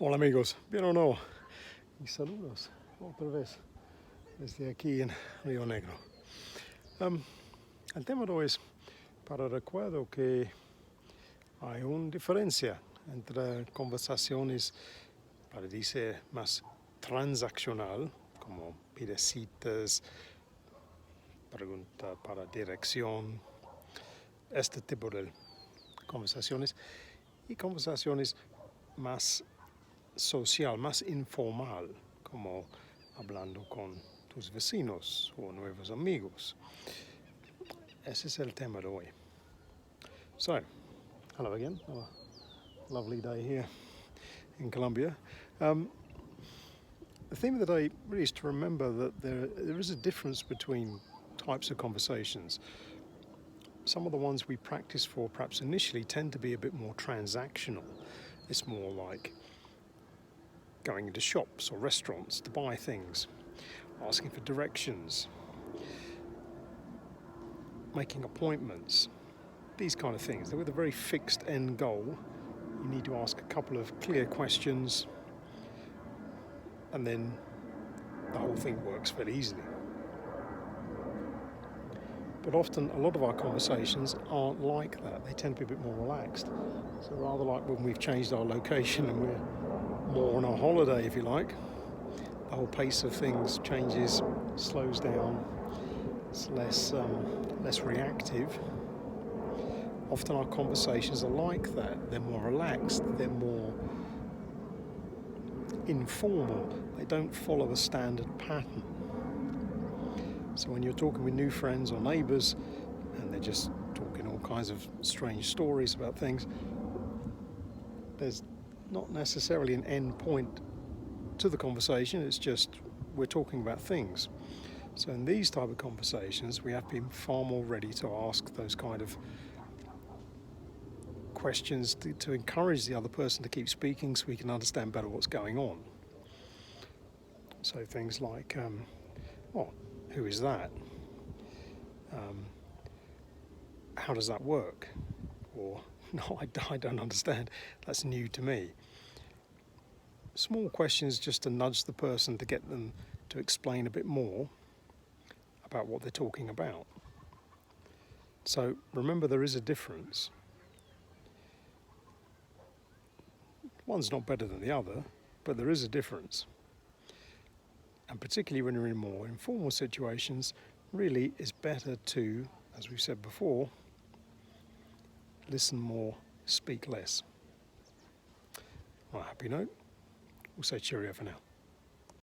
Hola amigos, bien o no, y saludos otra vez desde aquí en Río Negro. El tema de hoy es para recuerdo que hay una diferencia entre conversaciones, para decir más transaccional, como pide citas, pregunta para dirección, este tipo de conversaciones, y conversaciones más social, más informal, como hablando con tus vecinos o nuevos amigos. Ese es el tema de hoy. So, hello again. A lovely day here in Colombia. The theme of the day really is to remember that there is a difference between types of conversations. Some of the ones we practice for perhaps initially tend to be a bit more transactional. It's more like going into shops or restaurants to buy things, asking for directions, making appointments, these kind of things. With a very fixed end goal, you need to ask a couple of clear questions and then the whole thing works very easily. But often a lot of our conversations aren't like that. They tend to be a bit more relaxed. So rather like when we've changed our location and we're more on our holiday, if you like, the whole pace of things changes, slows down, it's less reactive. Often our conversations are like that. They're more relaxed, they're more informal, they don't follow a standard pattern. So when you're talking with new friends or neighbours and they're just talking all kinds of strange stories about things, there's not necessarily an end point to the conversation, it's just we're talking about things. So in these type of conversations we have to be far more ready to ask those kind of questions to encourage the other person to keep speaking so we can understand better what's going on. So things like, who is that? How does that work? Or, no, I don't understand, that's new to me. Small questions just to nudge the person to get them to explain a bit more about what they're talking about. So remember, there is a difference. One's not better than the other, but there is a difference. And particularly when you're in more informal situations, really it's better to, as we've said before, listen more, speak less. On a happy note, we'll say cheerio for now.